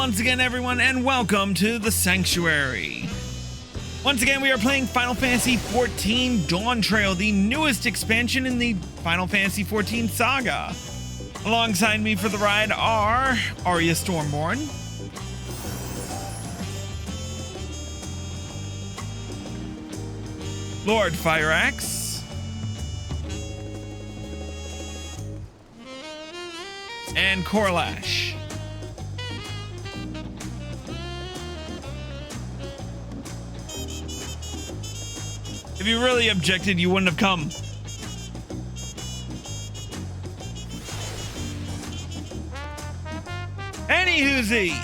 once again, everyone, and welcome to the Sanctuary. Once again, we are playing Final Fantasy XIV Dawntrail, the newest expansion in the Final Fantasy XIV saga. Alongside me for the ride are Arya Stormborn, Lord Fireaxe, and Corlash. If you really objected, you wouldn't have come. Anywhoosie,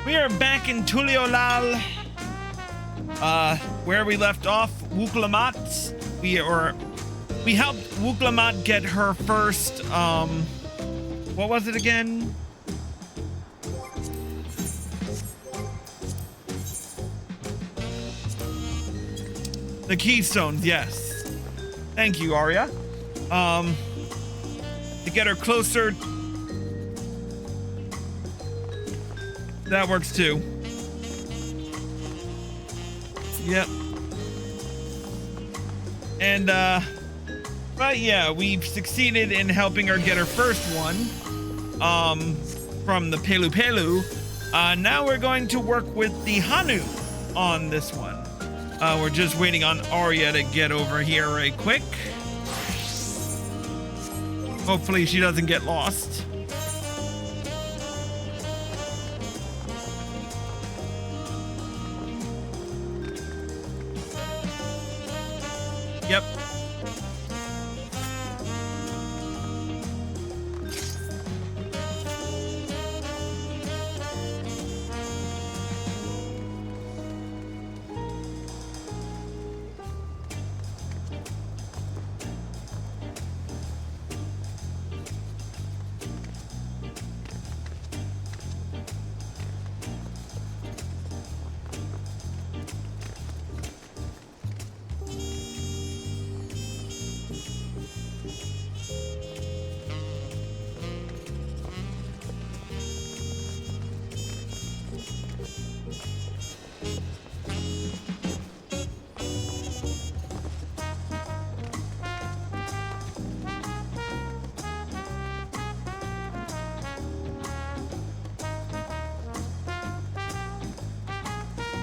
we are back in Tuliolal, where we left off. Wuklamat. We helped Wuklamat get her first, what was it again? The keystones, yes. Thank you, Arya. To get her closer. That works too. Yep. And, but yeah, we've succeeded in helping her get her first one, from the Pelu Pelu. Now we're going to work with the Hanu on this one. We're just waiting on Arya to get over here right quick. Hopefully she doesn't get lost. Yep.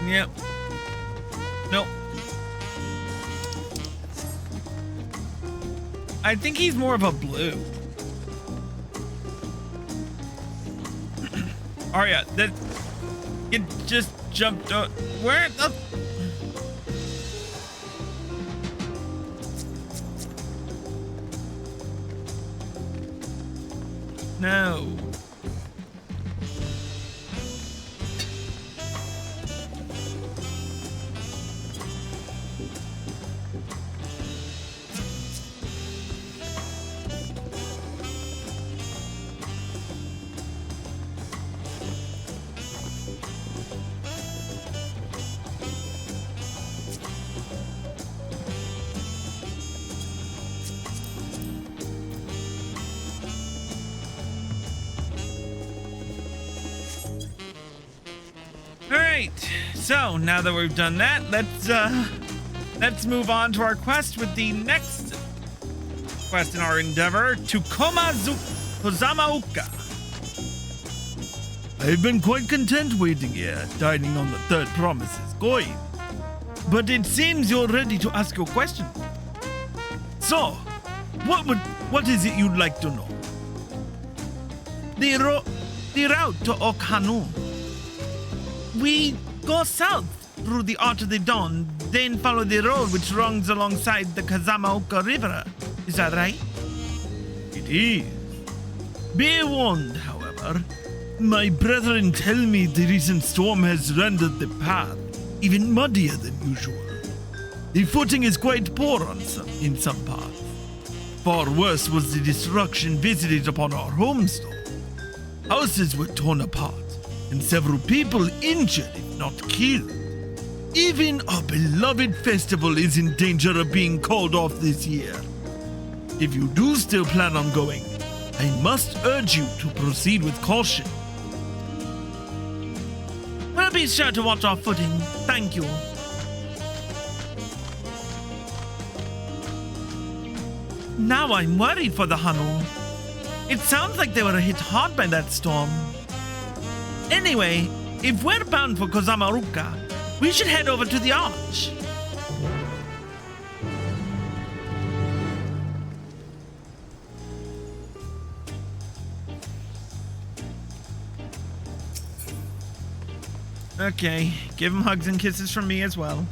Yep. Nope. I think he's more of a blue. Arya, that it just jumped out. Where the? No. So now that we've done that, let's move on to our quest with the next quest in our endeavor to Kozama'uka. I've been quite content waiting here, dining on the third promises going. But it seems you're ready to ask your question. So, what is it you'd like to know? The route to Okhanu. We go south through the Art of the Dawn, then follow the road which runs alongside the Kozama'uka River. Is that right? It is. Be warned, however. My brethren tell me the recent storm has rendered the path even muddier than usual. The footing is quite poor in some parts. Far worse was the destruction visited upon our homestone. Houses were torn apart, and several people injured, if not killed. Even our beloved festival is in danger of being called off this year. If you do still plan on going, I must urge you to proceed with caution. be sure to watch our footing. Thank you. Now I'm worried for the Hanu. It sounds like they were hit hard by that storm. Anyway, if we're bound for Kozama'uka, we should head over to the arch. Okay, give him hugs and kisses from me as well.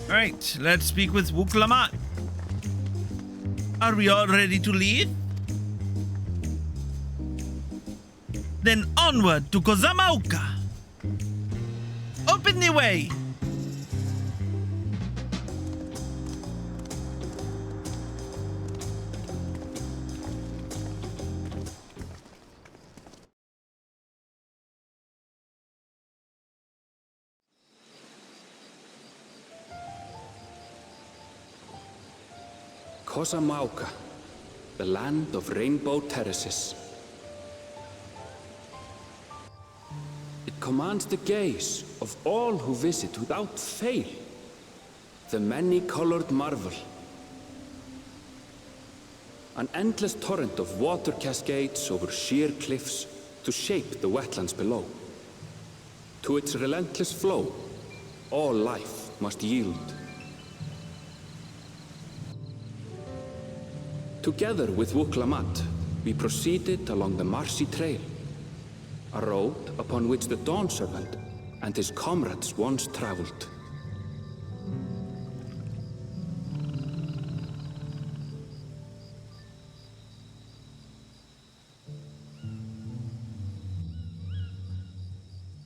Alright, let's speak with Wuklamat. Are we all ready to leave? Then onward to Kozama'uka. Open the way. Kozama'uka, the land of rainbow terraces. It commands the gaze of all who visit without fail. The many-colored marvel. An endless torrent of water cascades over sheer cliffs to shape the wetlands below. To its relentless flow, all life must yield. Together with Wuklamat, we proceeded along the marshy trail, a road upon which the Dawn Servant and his comrades once traveled.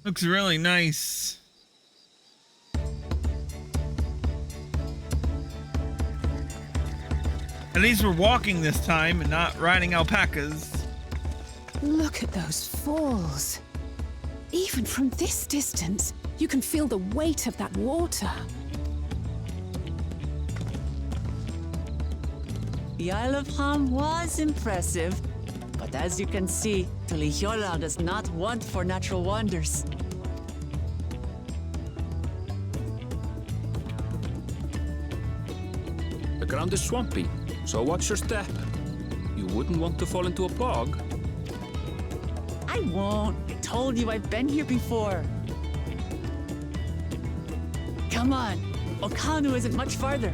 Looks really nice. At least we're walking this time and not riding alpacas. Look at those falls. Even from this distance, you can feel the weight of that water. The Isle of Ham was impressive, but as you can see, Tulihiola does not want for natural wonders. The ground is swampy, so watch your step. You wouldn't want to fall into a bog. I won't. I told you I've been here before. Come on. Okanu isn't much farther.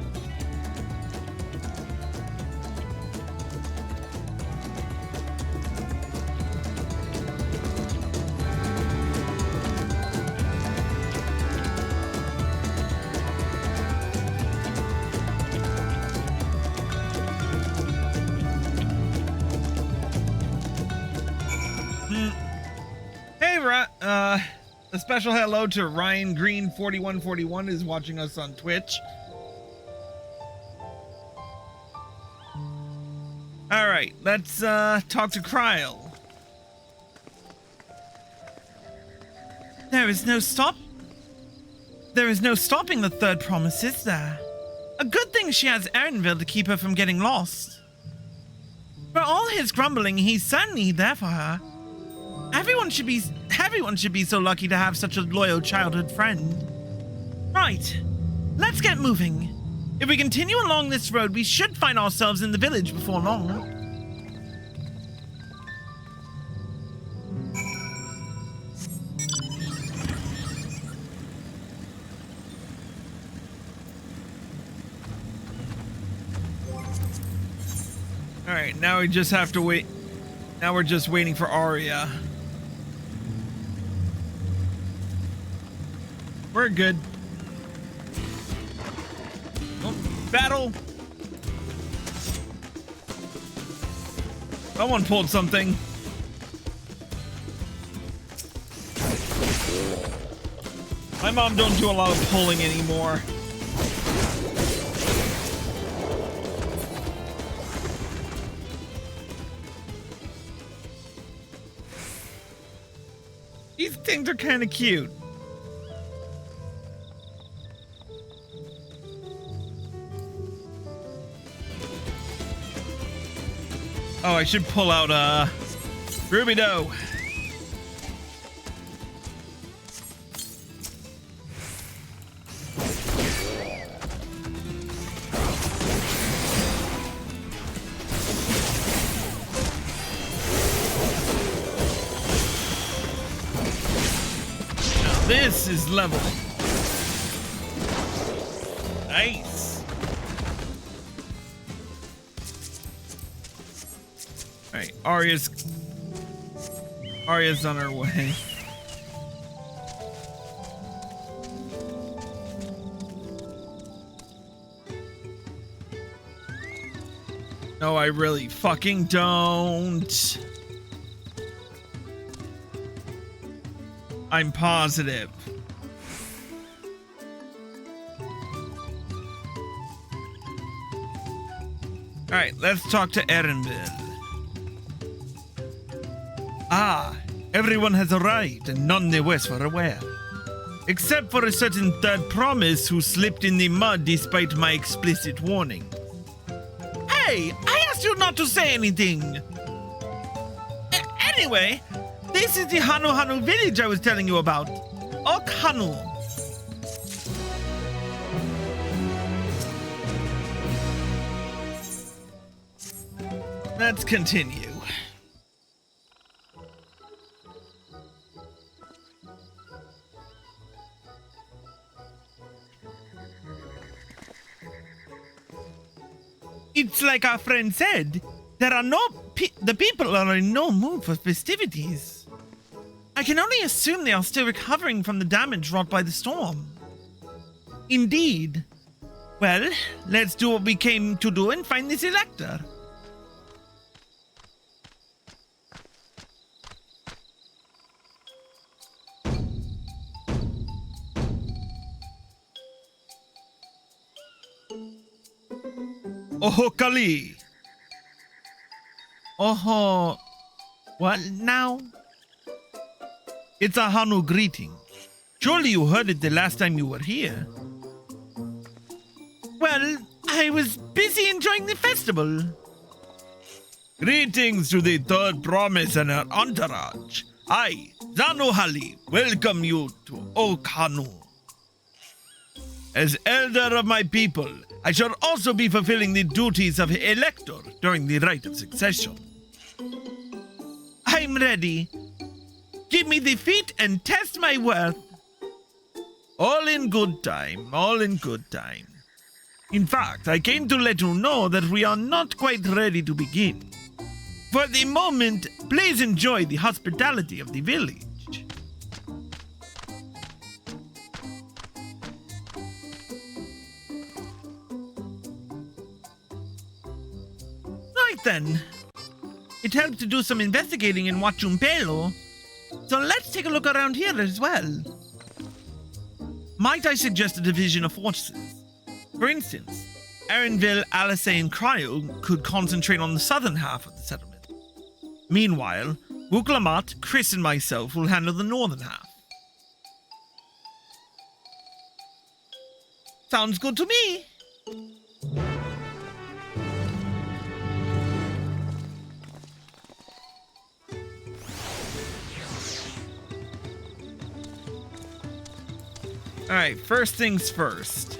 A special hello to Ryan Green 4141 is watching us on Twitch. All right, let's talk to Kryl. There is no stopping the third promise, is there? A good thing she has Erenville to keep her from getting lost. For all his grumbling, he's certainly there for her. Everyone should be so lucky to have such a loyal childhood friend. Right, let's get moving. If we continue along this road, we should find ourselves in the village before long. All right, now we just have to wait. Now we're just waiting for Arya. We're good. Oh, battle. Someone pulled something. My mom don't do a lot of pulling anymore. These things are kind of cute. Oh, I should pull out Ruby Doe. Now this is level. Nice. Alright, Arya's on her way. No, I really fucking don't. I'm positive. Alright, let's talk to Erenville. Ah, everyone has arrived and none the worse were aware. Except for a certain third promise who slipped in the mud despite my explicit warning. Hey, I asked you not to say anything. Anyway, this is the Hanu village I was telling you about. Ok Hanu. Let's continue. It's like our friend said, there are the people are in no mood for festivities. I can only assume they are still recovering from the damage wrought by the storm. Indeed. Well, let's do what we came to do and find this elector. Oho Kali. Oho. What now? It's a Hanu greeting. Surely you heard it the last time you were here. Well, I was busy enjoying the festival. Greetings to the third promise and her entourage. I, Zanohali, welcome you to Ok Hanu. As elder of my people, I shall also be fulfilling the duties of elector during the rite of succession. I'm ready. Give me the feat and test my worth. All in good time, all in good time. In fact, I came to let you know that we are not quite ready to begin. For the moment, please enjoy the hospitality of the village. Right then. It helped to do some investigating in Huachumpelo, so let's take a look around here as well. Might I suggest a division of forces? For instance, Erenville, Alisay, and Cryo could concentrate on the southern half of the settlement. Meanwhile, Wuklamat, Chris, and myself will handle the northern half. Sounds good to me. Alright, first things first.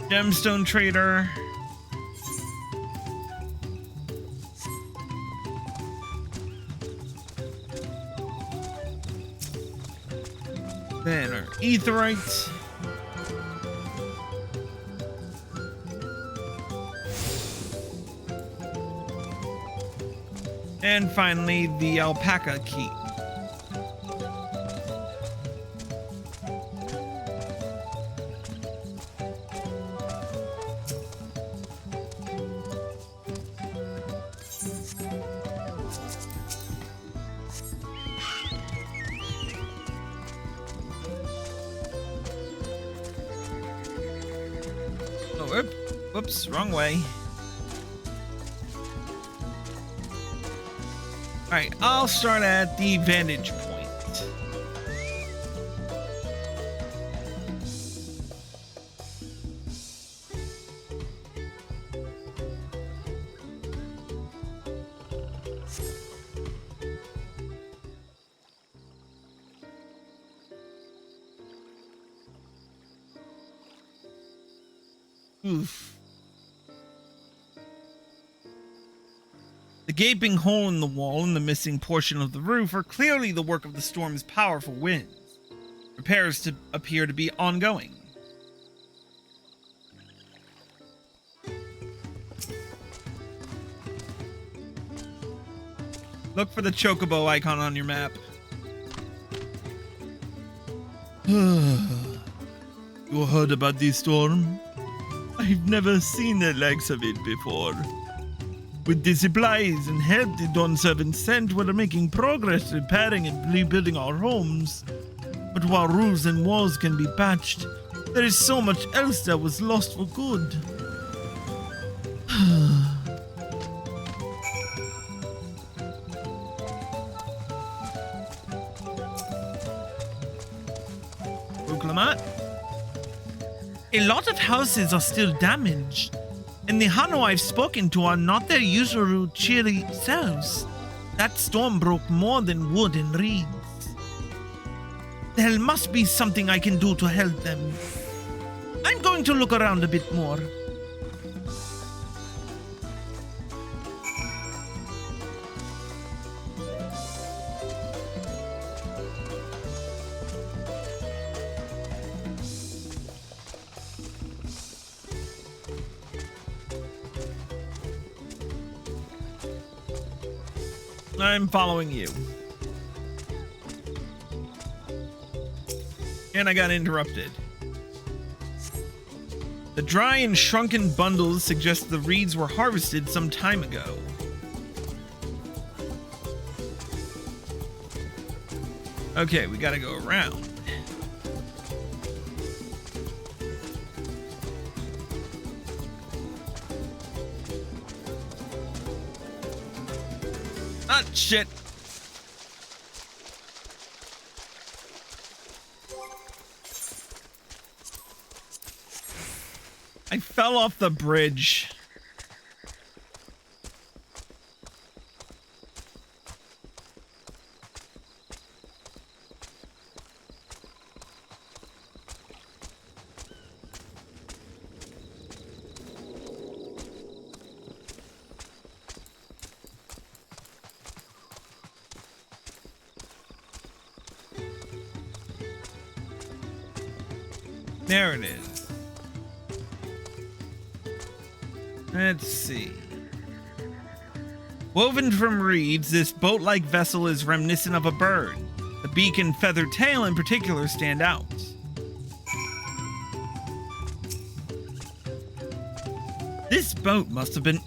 Gemstone trader. Then our Aetheryte. And finally, the alpaca key. Whoops, wrong way. Alright, I'll start at the vantage point. Oof. The gaping hole in the wall and the missing portion of the roof are clearly the work of the storm's powerful winds. Repairs appear to be ongoing. Look for the chocobo icon on your map. You heard about this storm? I've never seen the likes of it before. With the supplies and help the Dawn servants sent, we're making progress repairing and rebuilding our homes. But while roofs and walls can be patched, there is so much else that was lost for good. A lot of houses are still damaged, and the Hano I've spoken to are not their usual cheery selves. That storm broke more than wood and reeds. There must be something I can do to help them. I'm going to look around a bit more. I'm following you. And I got interrupted. The dry and shrunken bundles suggest the reeds were harvested some time ago. Okay, we gotta go around. Ah, shit. I fell off the bridge. There it is. Let's see. Woven from reeds, this boat-like vessel is reminiscent of a bird. The beak and feathered tail in particular stand out. This boat must be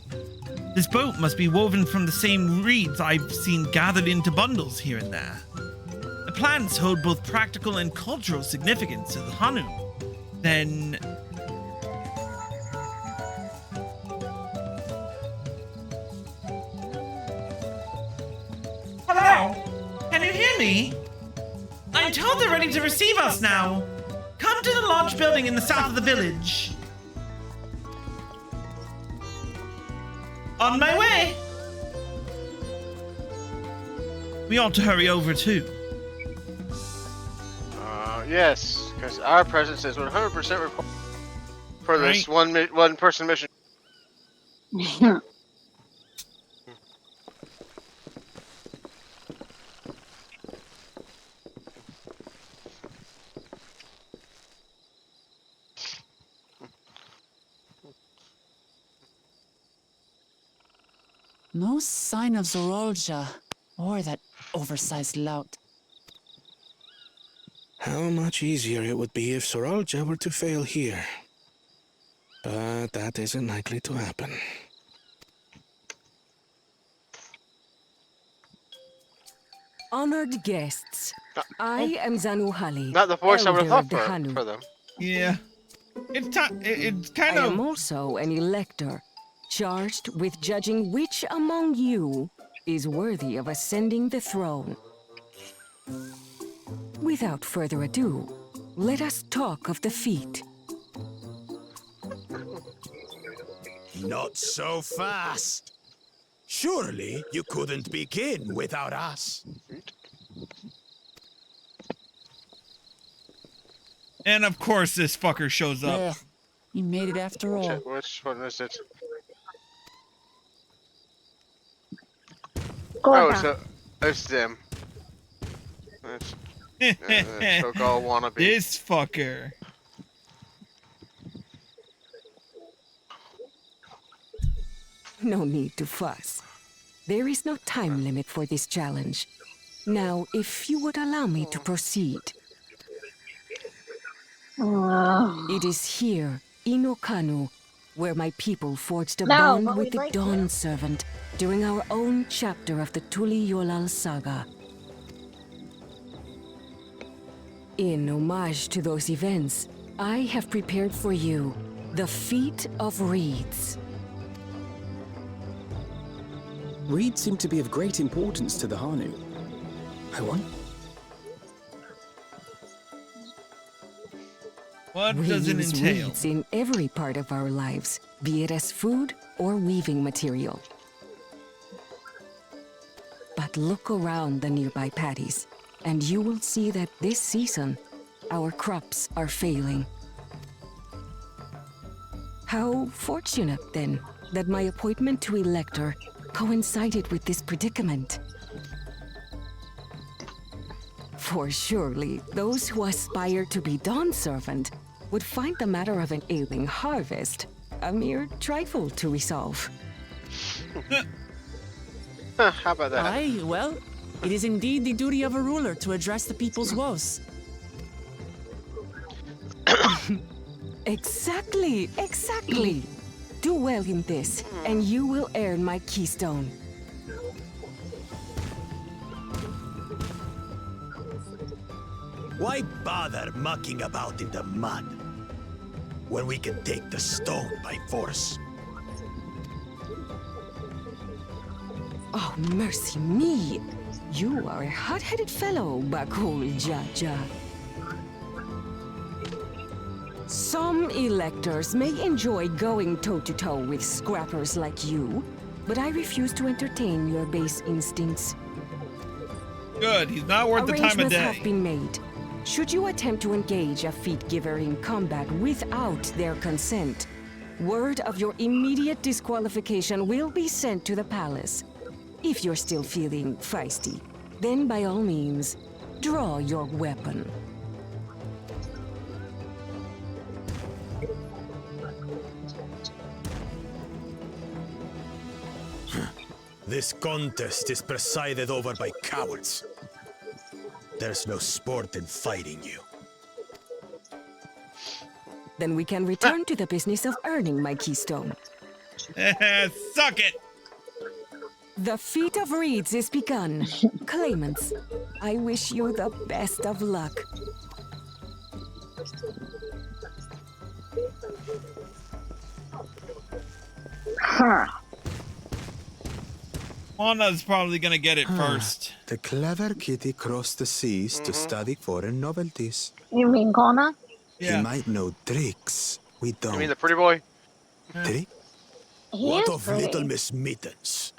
woven from the same reeds I've seen gathered into bundles here and there. The plants hold both practical and cultural significance to the Hanu. Then... Hello? Can you hear me? I'm told they're ready to receive us now. Come to the lodge building in the south of the village. On my way. We ought to hurry over too. Yes, because our presence is 100% required for this one-person mission. No sign of Zorolja or that oversized lout. How much easier it would be if Zorolja were to fail here. But that isn't likely to happen. Honored guests, I am Zanuhali, Not the voice I would elder have of the thought Hanu. for them. Yeah. It's kind I am of. also an elector, charged with judging which among you is worthy of ascending the throne. Without further ado, let us talk of the feat. Not so fast. Surely you couldn't begin without us. And of course, this fucker shows up. Ugh, you made it after all. Which one is it? Go Oh, it's them. It's so-called wannabe. This fucker. No need to fuss. There is no time limit for this challenge. Now, if you would allow me to proceed. It is here, in Okanu, where my people forged a bond with the Dawn Servant during our own chapter of the Tuli Yolal saga. In homage to those events, I have prepared for you the Feat of Reeds. Reeds seem to be of great importance to the Hanu. I want... What We does it use entail? reeds in every part of our lives, be it as food or weaving material. But look around the nearby paddies, and you will see that this season, our crops are failing. How fortunate, then, that my appointment to Elector coincided with this predicament. For surely, those who aspire to be Dawn Servant would find the matter of an ailing harvest a mere trifle to resolve. How about that? Aye, well, it is indeed the duty of a ruler to address the people's woes. Exactly, exactly. Do well in this, and you will earn my keystone. Why bother mucking about in the mud when we can take the stone by force? Oh, mercy me! You are a hot-headed fellow, Bakul Jaja. Some electors may enjoy going toe-to-toe with scrappers like you, but I refuse to entertain your base instincts. Good, he's not worth the time of Arrangements day. have been made. Should you attempt to engage a feat giver in combat without their consent, word of your immediate disqualification will be sent to the palace. If you're still feeling feisty, then by all means, draw your weapon. This contest is presided over by cowards. There's no sport in fighting you. Then we can return to the business of earning my keystone. Suck it! The Feat of Reeds is begun. Claimants, I wish you the best of luck. Juana's probably gonna get it first. The clever kitty crossed the seas to study foreign novelties. You mean Kona? Yeah. He might know tricks we don't. You mean the pretty boy? Trick? He What is of pretty. Little Miss Mittens?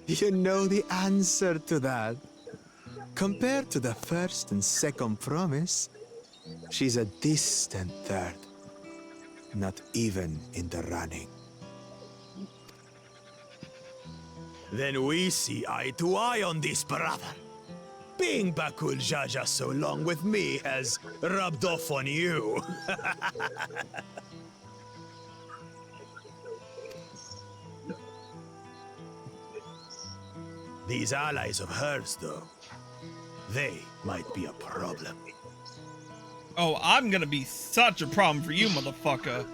You know the answer to that. Compared to the first and second promise, she's a distant third. Not even in the running. Then we see eye to eye on this, brother. Being Bakul Jaja so long with me has rubbed off on you. These allies of hers, though, they might be a problem. Oh, I'm gonna be such a problem for you, motherfucker.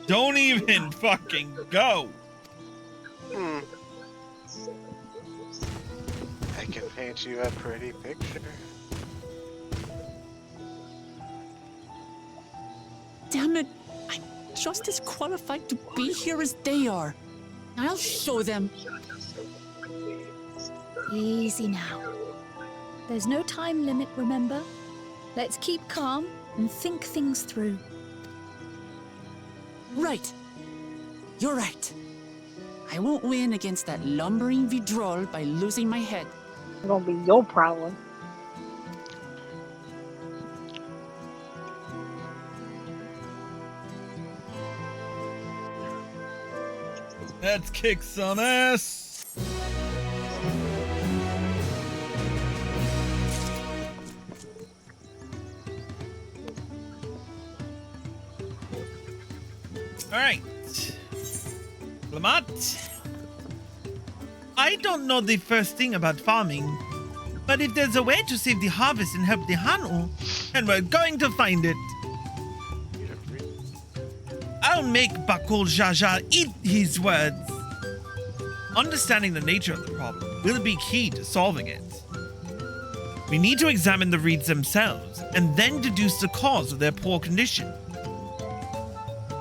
Don't even fucking go. I can paint you a pretty picture. just as qualified to be here as they are. I'll show them. Easy now. There's no time limit, remember? Let's keep calm and think things through. Right. You're right. I won't win against that lumbering Vidrol by losing my head. It's gonna be your problem. Let's kick some ass. All right. Lamont. I don't know the first thing about farming, but if there's a way to save the harvest and help the Hanu, and we're going to find it. I'll make Bakul Jaja eat his words. Understanding the nature of the problem will be key to solving it. We need to examine the reeds themselves and then deduce the cause of their poor condition.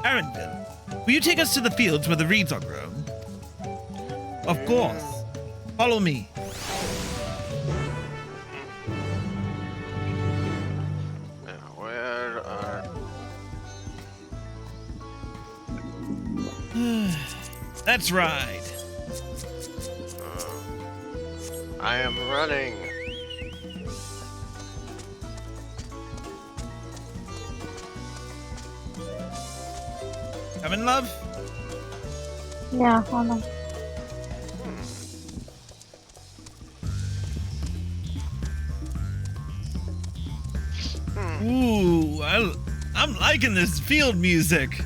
Arenville, will you take us to the fields where the reeds are grown? Of course. Follow me. Where are... That's right. I am running. Coming, love? Yeah, hold on. Ooh, I'm liking this field music.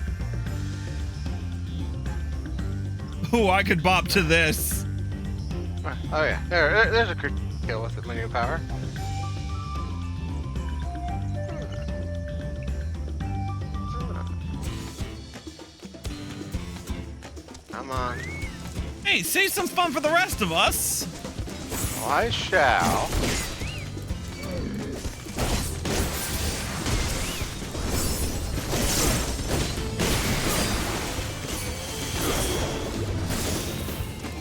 Ooh, I could bop to this. Oh yeah, there's a quick kill with the linear power. Come on. Hey, save some fun for the rest of us. Well, I shall.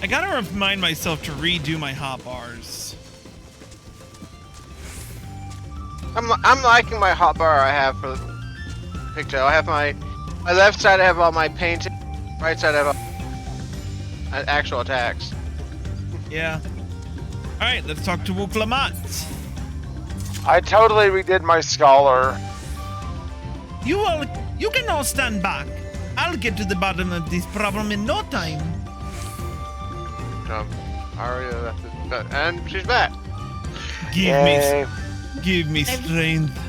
I gotta remind myself to redo my hot bars. I'm liking my hot bar I have for the picture. I have my left side I have all my painting, right side I have all actual attacks. Yeah. Alright, let's talk to Wuklamat. I totally redid my scholar. You can all stand back. I'll get to the bottom of this problem in no time. Arya, and she's back. Give me strength.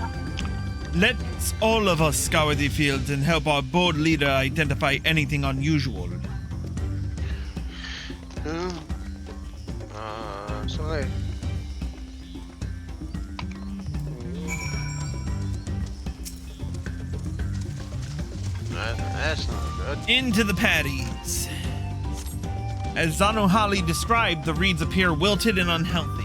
Let's all of us scour the fields and help our bold leader identify anything unusual. Somebody. That's not good. Into the paddies. As Zanohali described, the reeds appear wilted and unhealthy.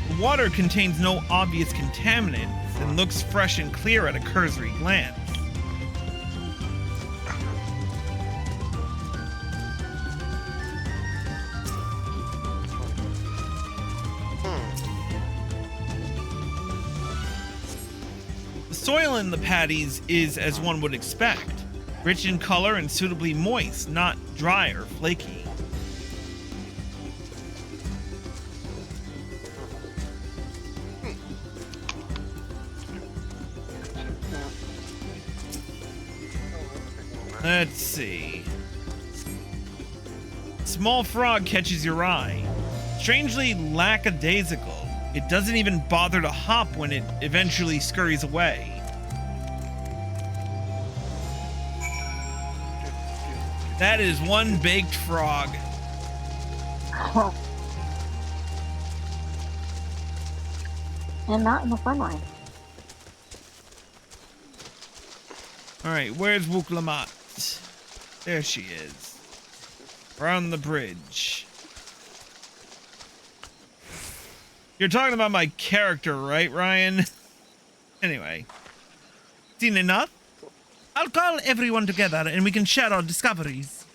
The water contains no obvious contaminants and looks fresh and clear at a cursory glance. The soil in the paddies is as one would expect, rich in color and suitably moist, not dry or flaky. Let's see. Small frog catches your eye. Strangely lackadaisical. It doesn't even bother to hop when it eventually scurries away. That is one baked frog. And not in the front line. Alright, where's Wuklamat? There she is. We're on the bridge. You're talking about my character, right, Ryan? Anyway. Seen enough? I'll call everyone together and we can share our discoveries.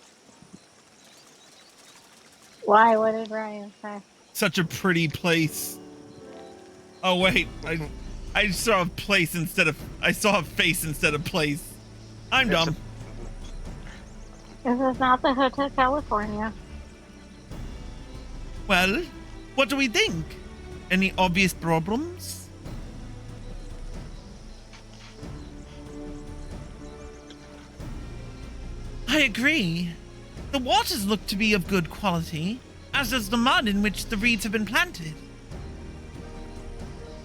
Why? What did Ryan say? Such a pretty place. Oh wait, I saw a place instead of I saw a face instead of place. I'm dumb. This is not the Hotel California. Well, what do we think? Any obvious problems? I agree. The waters look to be of good quality, as does the mud in which the reeds have been planted.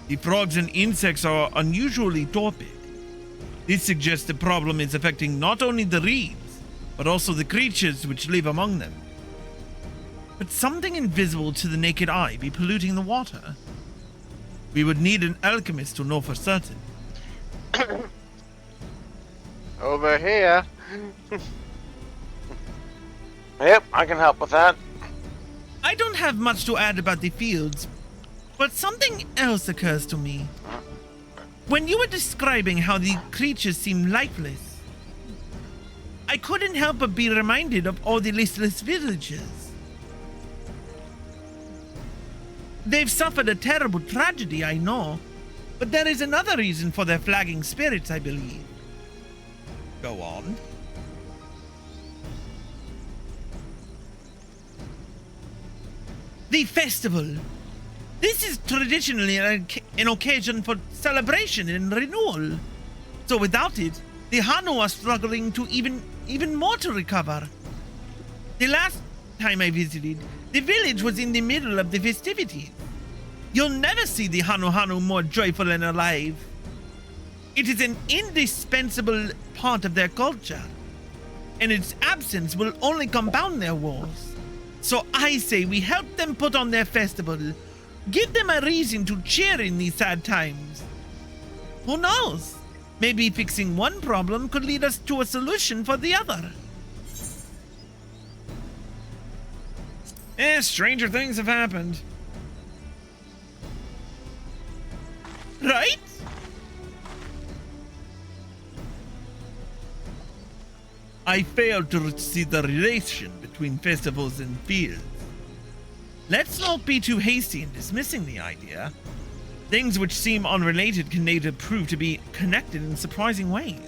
The frogs and insects are unusually torpid. This suggests the problem is affecting not only the reeds, but also the creatures which live among them. Could something invisible to the naked eye be polluting the water? We would need an alchemist to know for certain. Over here. Yep, I can help with that. I don't have much to add about the fields, but something else occurs to me. When you were describing how the creatures seem lifeless, I couldn't help but be reminded of all the listless villagers. They've suffered a terrible tragedy, I know, but there is another reason for their flagging spirits, I believe. Go on. The festival. This is traditionally an occasion for celebration and renewal. So without it, the Hanu are struggling to even more to recover. The last time I visited, the village was in the middle of the festivities. You'll never see the Hanu more joyful and alive. It is an indispensable part of their culture, and its absence will only compound their woes. So I say we help them put on their festival, give them a reason to cheer in these sad times. Who knows? Maybe fixing one problem could lead us to a solution for the other. Stranger things have happened. Right? I failed to see the relation between festivals and fields. Let's not be too hasty in dismissing the idea. Things which seem unrelated can later prove to be connected in surprising ways.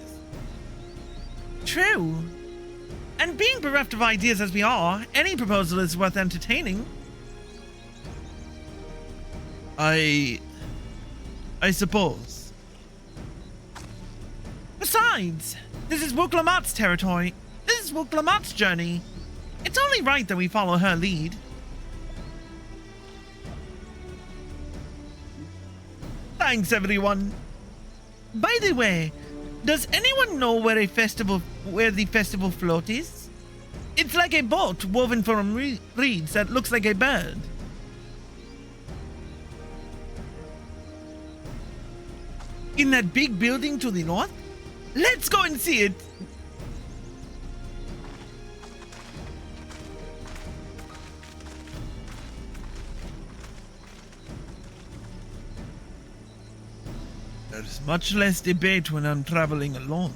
True. And being bereft of ideas as we are, any proposal is worth entertaining. I suppose. Besides, this is Wuklamat's territory. This is Wuklamat's journey. It's only right that we follow her lead. Thanks, everyone. By the way, does anyone know where the festival float is? It's like a boat woven from reeds that looks like a bird. In that big building to the north? Let's go and see it. There's much less debate when I'm traveling alone.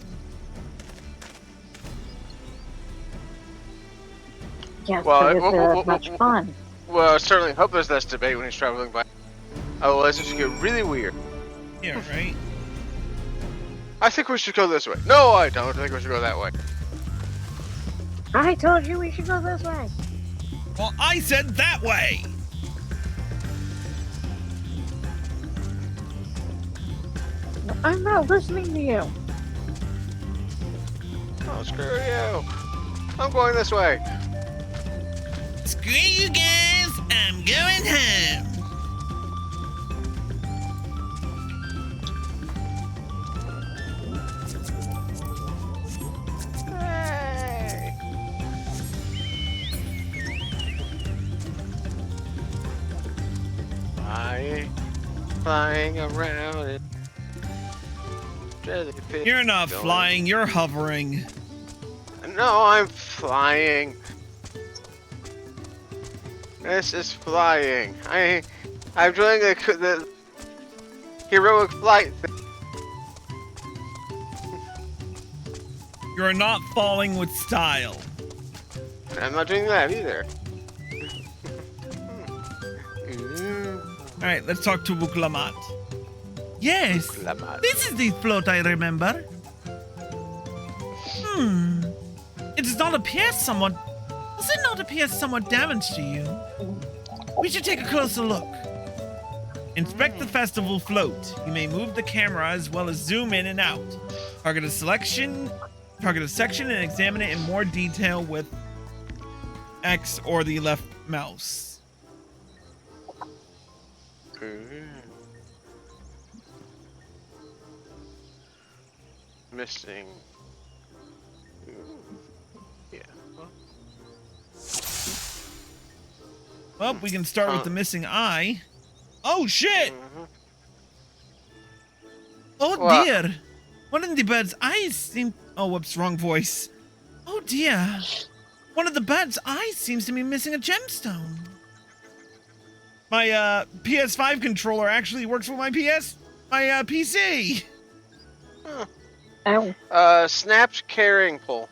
Yes, Well, but it's much fun. Well, I certainly hope there's less debate when he's traveling by. Otherwise, it should get really weird. Yeah, right? I think we should go this way. No, I don't. I think we should go that way. I told you we should go this way. Well, I said that way. I'm not listening to you. Oh, screw you. I'm going this way. Screw you guys. I'm going home. Flying around it. You're not flying, you're hovering. No, I'm flying. This is flying. I'm doing the heroic flight thing. You're not falling with style. I'm not doing that either. Alright, let's talk to Wuklamat. Yes, this is the float I remember. It does not appear somewhat... Does it not appear somewhat damaged to you? We should take a closer look. Inspect the festival float. You may move the camera as well as zoom in and out. Target a section and examine it in more detail with X or the left mouse. Missing. Yeah. Well, we can start with the missing eye. Oh shit! Oh dear! One of the bird's eyes seemed... Oh, whoops, wrong voice. Oh dear! One of the bird's eyes seems to be missing a gemstone. My PS5 controller actually works with my PC. Ow. Snapped carrying pole.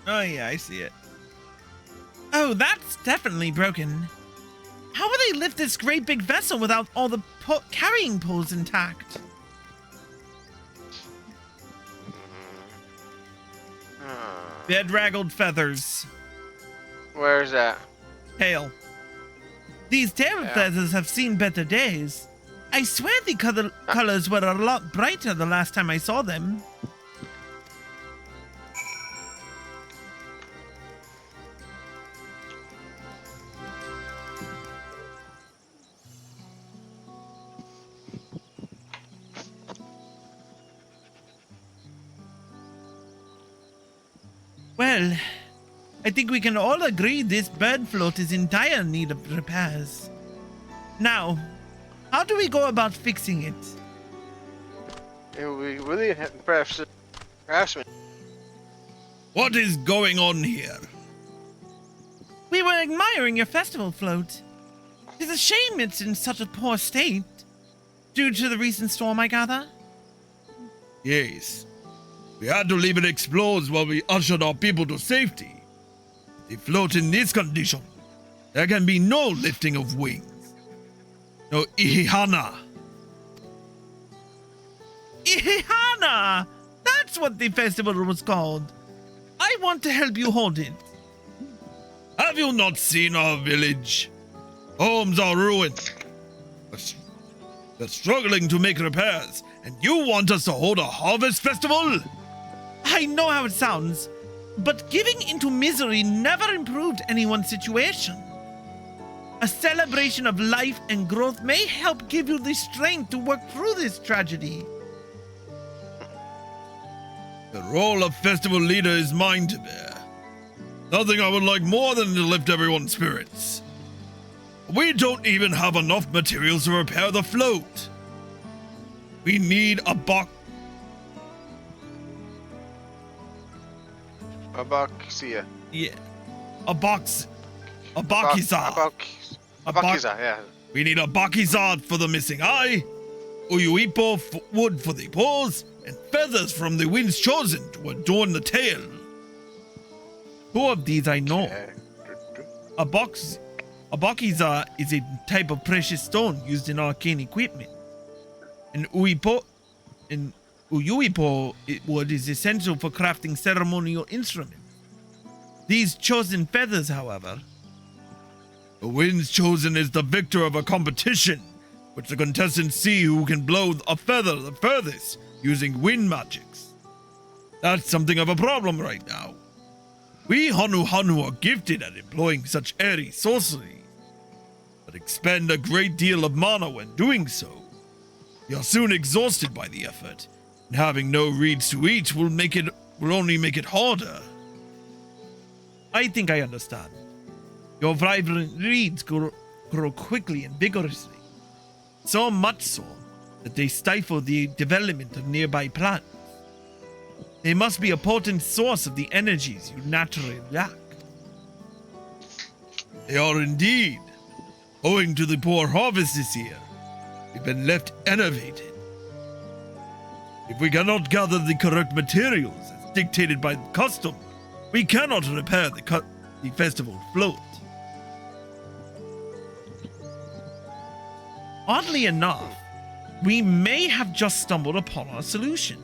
Oh yeah, I see it. Oh, that's definitely broken. How will they lift this great big vessel without all the carrying poles intact? Bedraggled feathers. Where's that? Tail. These tail feathers have seen better days. I swear the colors were a lot brighter the last time I saw them. Well, I think we can all agree this bird float is in dire need of repairs. Now, how do we go about fixing it? It would be really impressive. What is going on here? We were admiring your festival float. It's a shame it's in such a poor state. Due to the recent storm, I gather? Yes. We had to leave it exposed while we ushered our people to safety. If they float in this condition, there can be no lifting of wings. No ihihana. Ihihana! That's what the festival was called. I want to help you hold it. Have you not seen our village? Homes are ruined. We're struggling to make repairs, and you want us to hold a harvest festival? I know how it sounds, but giving into misery never improved anyone's situation. A celebration of life and growth may help give you the strength to work through this tragedy. The role of festival leader is mine to bear. Nothing I would like more than to lift everyone's spirits. We don't even have enough materials to repair the float. We need a Abaxia. Yeah. A bakizard. Yeah. We need a bakizard for the missing eye, uyuipo wood for the paws, and feathers from the winds chosen to adorn the tail. Two of these I know. A bakizard is a type of precious stone used in arcane equipment. An uyuipo wood is essential for crafting ceremonial instruments. These chosen feathers, however... The winds chosen is the victor of a competition, which the contestants see who can blow a feather the furthest using wind magics. That's something of a problem right now. We Hanu are gifted at employing such airy sorcery, but expend a great deal of mana when doing so. We are soon exhausted by the effort, and having no reeds to eat will only make it harder. I think I understand. Your vibrant reeds grow quickly and vigorously. So much so that they stifle the development of nearby plants. They must be a potent source of the energies you naturally lack. They are indeed. Owing to the poor harvest this year, we've been left enervated. If we cannot gather the correct materials as dictated by custom, we cannot repair the festival float. Oddly enough, we may have just stumbled upon a solution.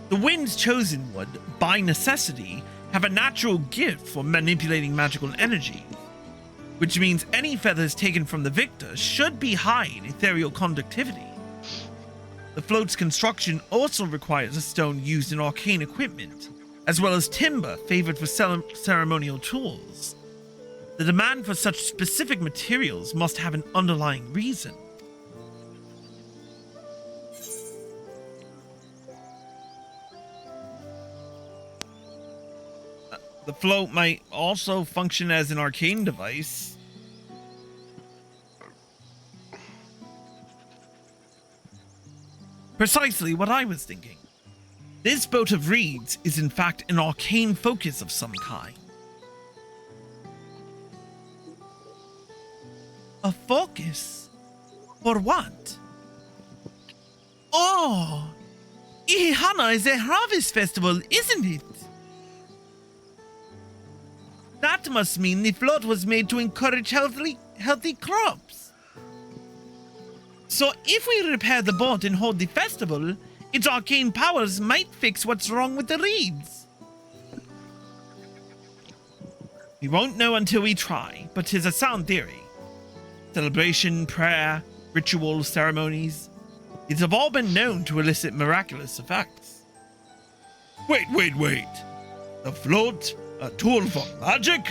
The winds chosen would, by necessity, have a natural gift for manipulating magical energy, which means any feathers taken from the victor should be high in ethereal conductivity. The float's construction also requires a stone used in arcane equipment, as well as timber favored for ceremonial tools. The demand for such specific materials must have an underlying reason. The float might also function as an arcane device. Precisely what I was thinking. This boat of reeds is in fact an arcane focus of some kind. A focus? For what? Oh! Ihihana is a harvest festival, isn't it? That must mean the float was made to encourage healthy crops. So if we repair the boat and hold the festival, its arcane powers might fix what's wrong with the reeds. We won't know until we try, but 'tis a sound theory. Celebration, prayer, ritual, ceremonies, these have all been known to elicit miraculous effects. Wait. The float? A tool for magic?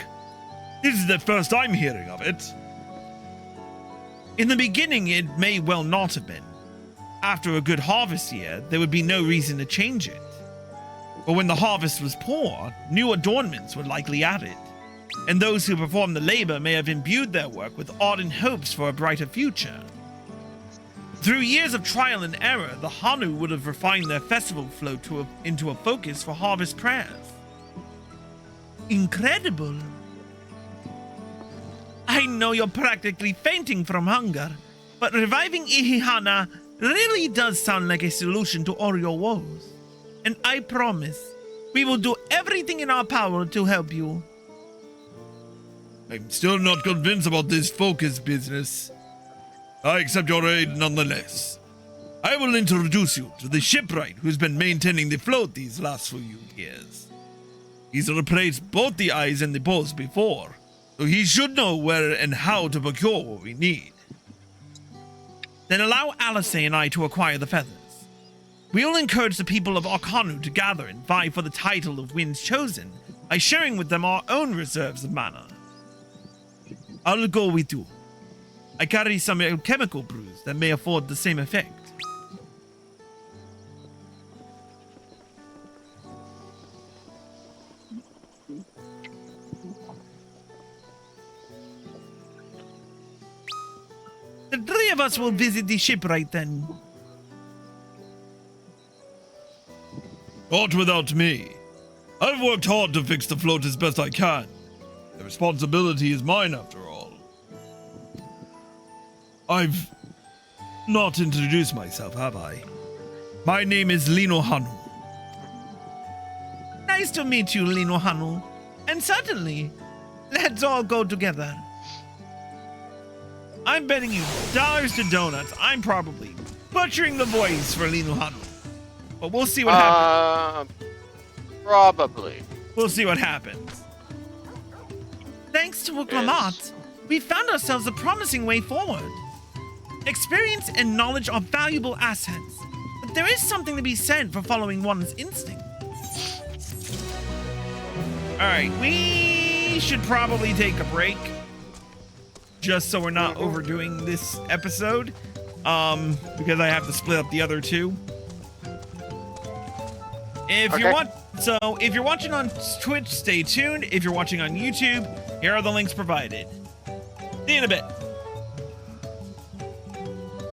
This is the first I'm hearing of it. In the beginning, it may well not have been. After a good harvest year, there would be no reason to change it. But when the harvest was poor, new adornments were likely added, and those who performed the labor may have imbued their work with ardent hopes for a brighter future. Through years of trial and error, the Hanu would have refined their festival float into a focus for harvest prayers. Incredible. I know you're practically fainting from hunger, but reviving Ihihana really does sound like a solution to all your woes. And I promise, we will do everything in our power to help you. I'm still not convinced about this focus business. I accept your aid nonetheless. I will introduce you to the shipwright who's been maintaining the float these last few years. He's replaced both the eyes and the poles before, so he should know where and how to procure what we need. Then allow Alice and I to acquire the feathers. We'll encourage the people of Arkanu to gather and vie for the title of Winds Chosen by sharing with them our own reserves of mana. I'll go with you. I carry some alchemical brews that may afford the same effect. The three of us will visit the shipwright then. Not without me. I've worked hard to fix the float as best I can. The responsibility is mine after all. I've not introduced myself, have I? My name is Lino Hanu. Nice to meet you, Lino Hanu. And certainly, let's all go together. I'm betting you dollars to donuts I'm probably butchering the voice for Lino Hanu. But we'll see what happens. Probably. We'll see what happens. Thanks to Uklamat, we found ourselves a promising way forward. Experience and knowledge are valuable assets, but there is something to be said for following one's instinct. Alright, we should probably take a break. Just so we're not overdoing this episode. Because I have to split up the other two. If you're watching on Twitch, stay tuned. If you're watching on YouTube, here are the links provided. See you in a bit.